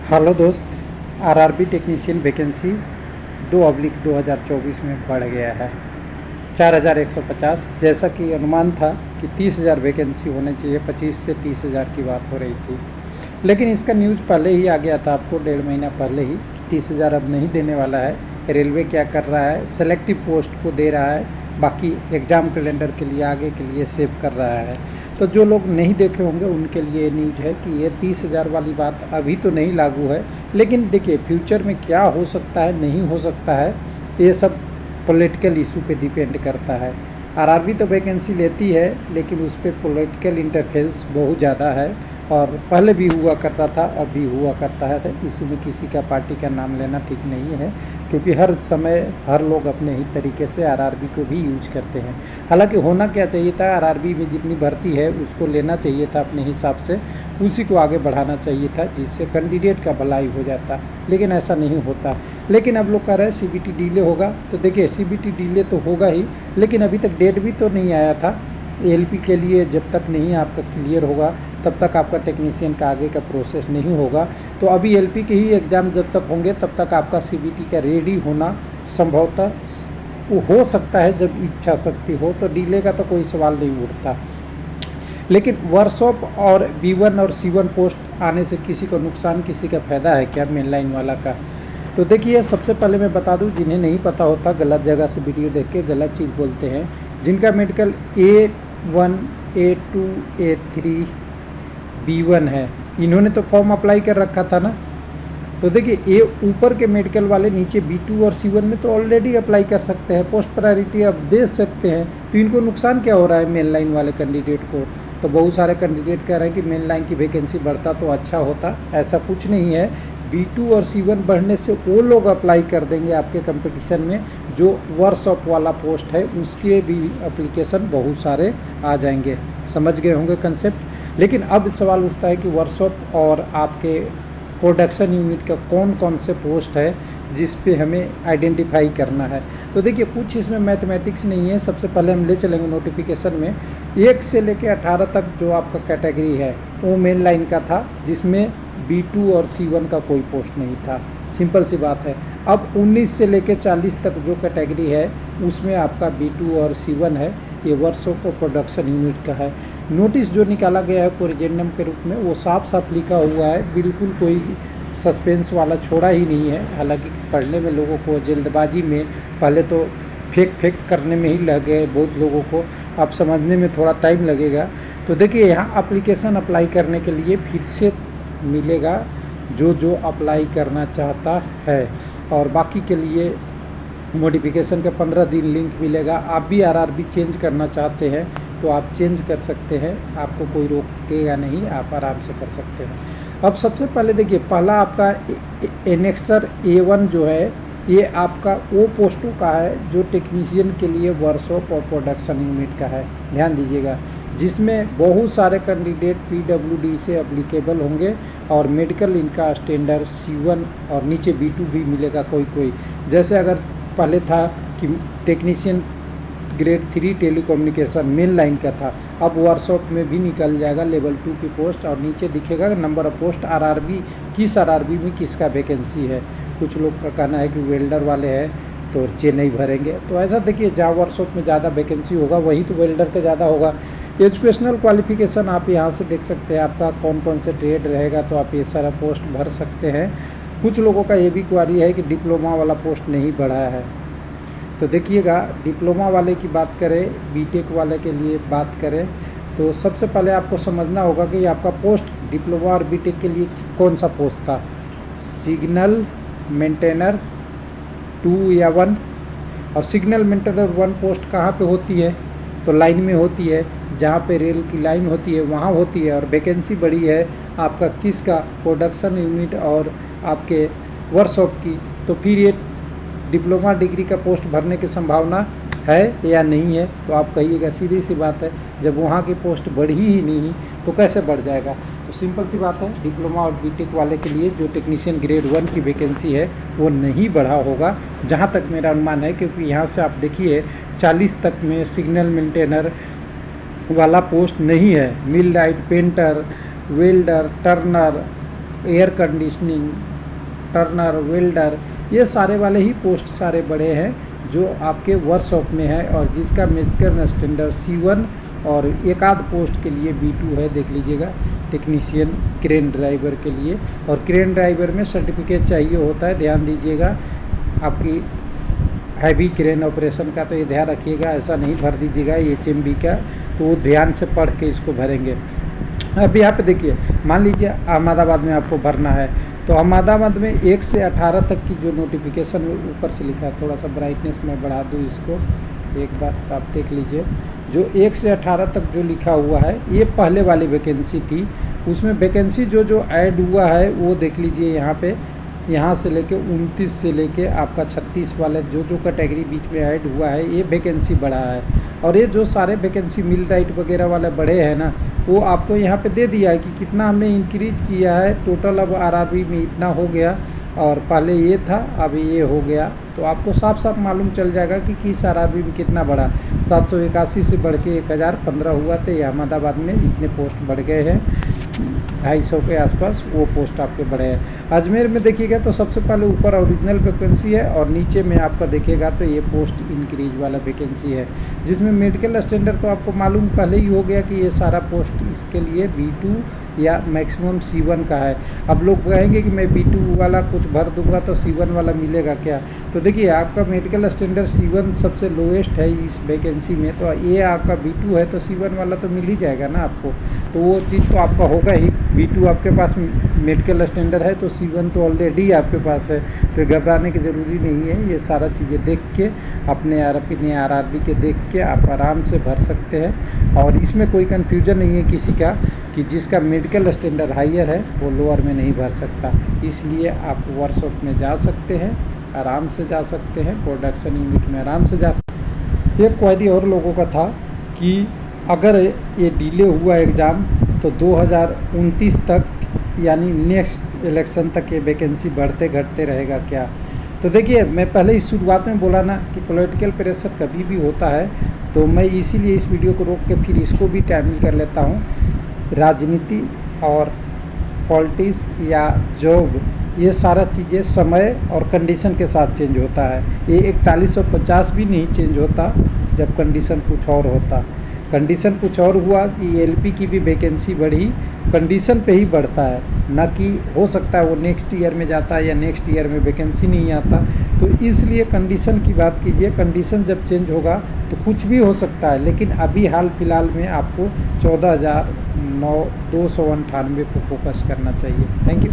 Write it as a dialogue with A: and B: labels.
A: Hello दोस्त, RRB technician vacancy 2/2024 में बढ़ गया है 4150। जैसा कि अनुमान था कि 30,000 वैकेंसी होने चाहिए, 25 से 30,000 की बात हो रही थी, लेकिन इसका न्यूज़ पहले ही आ गया था आपको 1.5 महीना पहले ही। 30,000 अब नहीं देने वाला है। रेलवे क्या कर रहा है, सेलेक्टिव पोस्ट को दे रहा है, बाकी एग्ज़ाम कैलेंडर के लिए आगे के लिए सेव कर रहा है। तो जो लोग नहीं देखे होंगे उनके लिए ये न्यूज़ है कि ये 30,000 वाली बात अभी तो नहीं लागू है, लेकिन देखिए फ्यूचर में क्या हो सकता है, नहीं हो सकता है, ये सब पॉलिटिकल इशू पे डिपेंड करता है। आरआरबी तो वैकेंसी लेती है, लेकिन उस पर पॉलिटिकल इंटरफेरेंस बहुत ज़्यादा है, और पहले भी हुआ करता था, अब भी हुआ करता है। इसी में किसी का पार्टी का नाम लेना ठीक नहीं है, क्योंकि हर समय हर लोग अपने ही तरीके से आरआरबी को भी यूज करते हैं। हालांकि होना क्या चाहिए था, आरआरबी में जितनी भर्ती है उसको लेना चाहिए था अपने हिसाब से, उसी को आगे बढ़ाना चाहिए था, जिससे कैंडिडेट का भलाई हो जाता, लेकिन ऐसा नहीं होता। लेकिन अब लोग कह रहे हैं सीबीटी डिले होगा, तो देखिए सीबीटी डिले तो होगा ही, लेकिन अभी तक डेट भी तो नहीं आया था एलपी के लिए। जब तक नहीं आपका क्लियर होगा तब तक आपका टेक्नीशियन का आगे का प्रोसेस नहीं होगा। तो अभी एलपी के ही एग्ज़ाम जब तक होंगे तब तक आपका सीबीटी का रेडी होना संभवतः हो सकता है, जब इच्छा शक्ति हो। तो डिले का तो कोई सवाल नहीं उठता। लेकिन वर्कशॉप और B1 और C1 पोस्ट आने से किसी को नुकसान, किसी का फ़ायदा है क्या मेन लाइन वाला का? तो देखिए, सबसे पहले मैं बता दूं, जिन्हें नहीं पता होता गलत जगह से वीडियो देख के गलत चीज़ बोलते हैं। जिनका medical A1 A2 A3 B1 है, इन्होंने तो फॉर्म अप्लाई कर रखा था ना। तो देखिए, ये ऊपर के मेडिकल वाले नीचे B2 और C1 में तो ऑलरेडी अप्लाई कर सकते हैं, पोस्ट प्रायोरिटी अब दे सकते हैं। तो इनको नुकसान क्या हो रहा है मेन लाइन वाले कैंडिडेट को? तो बहुत सारे कैंडिडेट कह रहे हैं कि मेन लाइन की वैकेंसी बढ़ता तो अच्छा होता। ऐसा कुछ नहीं है। B2 और C1 बढ़ने से वो लोग अप्लाई कर देंगे आपके कंपटीशन में, जो वर्कशॉप वाला पोस्ट है उसके भी एप्लीकेशन बहुत सारे आ जाएंगे। समझ गए होंगे कंसेप्ट। लेकिन अब सवाल उठता है कि वर्कशॉप और आपके प्रोडक्शन यूनिट का कौन कौन से पोस्ट है जिस पे हमें आइडेंटिफाई करना है। तो देखिए, कुछ इसमें मैथमेटिक्स नहीं है। सबसे पहले हम ले चलेंगे नोटिफिकेशन में, 1 से लेकर 18 तक जो आपका कैटेगरी है वो मेन लाइन का था, जिसमें B2 और C1 का कोई पोस्ट नहीं था। सिंपल सी बात है। अब 19 से लेकर 40 तक जो कैटेगरी है उसमें आपका B2 और C1 है, ये वर्कशॉप और प्रोडक्शन यूनिट का है। नोटिस जो निकाला गया है कोरिजेंडम के रूप में वो साफ साफ लिखा हुआ है, बिल्कुल कोई सस्पेंस वाला छोड़ा ही नहीं है। हालांकि पढ़ने में लोगों को जल्दबाजी में पहले तो फेक करने में ही लग गए बहुत लोगों को, अब समझने में थोड़ा टाइम लगेगा। तो देखिए, यहाँ एप्लीकेशन अप्लाई करने के लिए फिर से मिलेगा जो अप्लाई करना चाहता है, और बाकी के लिए मॉडिफिकेशन का 15 दिन लिंक मिलेगा। आप भी आरआरबी चेंज करना चाहते हैं तो आप चेंज कर सकते हैं, आपको कोई रोकेगा नहीं, आप आराम से कर सकते हैं। अब सबसे पहले देखिए, पहला आपका एनेक्सर A1 जो है, ये आपका वो पोस्टों का है जो टेक्नीशियन के लिए वर्कशॉप और प्रोडक्शन यूनिट का है। ध्यान दीजिएगा, जिसमें बहुत सारे कैंडिडेट PWD से एप्लीकेबल होंगे, और मेडिकल इनका स्टैंडर्ड C1 और नीचे B2 भी मिलेगा कोई। जैसे अगर पहले था कि technician grade 3 telecommunication main line का था, अब वर्कशॉप में भी निकल जाएगा लेवल 2 की पोस्ट, और नीचे दिखेगा नंबर ऑफ पोस्ट आरआरबी, किस आरआरबी में किसका वैकेंसी है। कुछ लोग का कहना है कि वेल्डर वाले हैं तो चेन्नई भरेंगे। तो ऐसा देखिए, जहाँ वर्कशॉप में ज़्यादा वैकेंसी होगा वहीं तो वेल्डर का ज़्यादा होगा। एजुकेशनल क्वालिफिकेशन आप यहाँ से देख सकते हैं, आपका कौन कौन से ट्रेड रहेगा, तो आप ये सारा पोस्ट भर सकते हैं। कुछ लोगों का ये भी क्वारी है कि डिप्लोमा वाला पोस्ट नहीं बढ़ाया है। तो देखिएगा, डिप्लोमा वाले की बात करें, बीटेक वाले के लिए बात करें, तो सबसे पहले आपको समझना होगा कि आपका पोस्ट डिप्लोमा और बीटेक के लिए कौन सा पोस्ट था। सिग्नल मेंटेनर 2 या 1, और सिग्नल मेंटेनर 1 पोस्ट कहाँ पे होती है? तो लाइन में होती है, जहाँ पे रेल की लाइन होती है वहाँ होती है। और वैकेंसी बड़ी है आपका किसका? प्रोडक्शन यूनिट और आपके वर्कशॉप की। तो फिर ये डिप्लोमा डिग्री का पोस्ट भरने की संभावना है या नहीं है? तो आप कहिएगा, सीधी सी बात है, जब वहाँ की पोस्ट बढ़ी ही नहीं तो कैसे बढ़ जाएगा? तो सिंपल सी बात है, डिप्लोमा और बीटेक वाले के लिए जो टेक्नीशियन ग्रेड 1 की वैकेंसी है वो नहीं बढ़ा होगा, जहाँ तक मेरा अनुमान है। क्योंकि यहाँ से आप देखिए 40 तक में सिग्नल मेंटेनर वाला पोस्ट नहीं है। Millwright, painter, welder, turner, air conditioning, turner, welder, ये सारे वाले ही पोस्ट सारे बड़े हैं जो आपके वर्कशॉप में है और जिसका मेडिकल स्टैंडर्ड C1 और एक आध पोस्ट के लिए B2 है, देख लीजिएगा, टेक्नीशियन क्रेन ड्राइवर के लिए। और क्रेन ड्राइवर में सर्टिफिकेट चाहिए होता है, ध्यान दीजिएगा। आपकी हैवी क्रेन ऑपरेशन का तो ये ध्यान रखिएगा, ऐसा नहीं भर दीजिएगा HMB का, तो वो ध्यान से पढ़ के इसको भरेंगे। अब यहाँ पे देखिए, मान लीजिए अहमदाबाद में आपको भरना है, तो अहमदाबाद में 1 से 18 तक की जो नोटिफिकेशन ऊपर से लिखा है, थोड़ा सा ब्राइटनेस में बढ़ा दूँ इसको एक बार तो आप देख लीजिए। जो 1 से 18 तक जो लिखा हुआ है ये पहले वाली वैकेंसी थी। उसमें वैकेंसी जो ऐड हुआ है वो देख लीजिए यहाँ पे, यहाँ से लेके 29 से लेके आपका 36 वाले जो कैटेगरी बीच में ऐड हुआ है ये वैकेंसी बढ़ा है। और ये जो सारे वैकेंसी मिल राइट वगैरह वाले बढ़े हैं ना, वो आपको यहाँ पे दे दिया है कि कितना हमने इंक्रीज किया है। टोटल अब RRB में इतना हो गया और पहले ये था, अब ये हो गया, तो आपको साफ साफ मालूम चल जाएगा कि किस RRB में कितना बढ़ा। 781 से बढ़ के 1015 हुआ, तो ये अहमदाबाद में इतने पोस्ट बढ़ गए हैं, 250 के आसपास वो पोस्ट आपके बढ़े हैं। अजमेर में देखिएगा तो सबसे पहले ऊपर ओरिजिनल वैकेंसी है और नीचे में आपका देखिएगा तो ये पोस्ट इंक्रीज वाला वैकेंसी है, जिसमें मेडिकल स्टैंडर्ड तो आपको मालूम पहले ही हो गया कि ये सारा पोस्ट इसके लिए B2 या मैक्सिमम C1 का है। अब लोग कहेंगे कि मैं B2 वाला कुछ भर दूंगा तो C1 वाला मिलेगा क्या? तो देखिए, आपका मेडिकल स्टैंडर्ड C1 सबसे लोएस्ट है इस वैकेंसी में, तो ये आपका B2 है तो C1 वाला तो मिल ही जाएगा ना आपको। तो वो चीज़ तो आपका होगा ही। B2 आपके पास मेडिकल स्टैंडर्ड है तो C1 तो ऑलरेडी आपके पास है, तो घबराने की ज़रूरी नहीं है। ये सारा चीज़ें देख के अपने RRB के देख के आप आराम से भर सकते हैं। और इसमें कोई कन्फ्यूजन नहीं है किसी का कि जिसका मेडिकल स्टैंडर्ड हायर है वो लोअर में नहीं भर सकता। इसलिए आप वर्कशॉप में जा सकते हैं, आराम से जा सकते हैं, प्रोडक्शन यूनिट में आराम से जा सकते हैं। एक क्वेरी और लोगों का था कि अगर ये डिले हुआ एग्ज़ाम तो 2029 तक यानी नेक्स्ट इलेक्शन तक ये वैकेंसी बढ़ते घटते रहेगा क्या? तो देखिए, मैं पहले इस शुरुआत में बोला ना कि पॉलिटिकल प्रेशर कभी भी होता है, तो मैं इसीलिए इस वीडियो को रोक के फिर इसको भी टाइमली कर लेता हूँ। राजनीति और पॉलिटिक्स या जॉब, ये सारा चीज़ें समय और कंडीशन के साथ चेंज होता है। ये 4150 भी नहीं चेंज होता जब कंडीशन कुछ और होता। कंडीशन कुछ और हुआ कि LP की भी वैकेंसी बढ़ी, कंडीशन पे ही बढ़ता है, ना कि हो सकता है वो नेक्स्ट ईयर में जाता है या नेक्स्ट ईयर में वैकेंसी नहीं आता। तो इसलिए कंडीशन की बात कीजिए, कंडीशन जब चेंज होगा तो कुछ भी हो सकता है, लेकिन अभी हाल फिलहाल में आपको 14,298 को फोकस करना चाहिए। Thank you.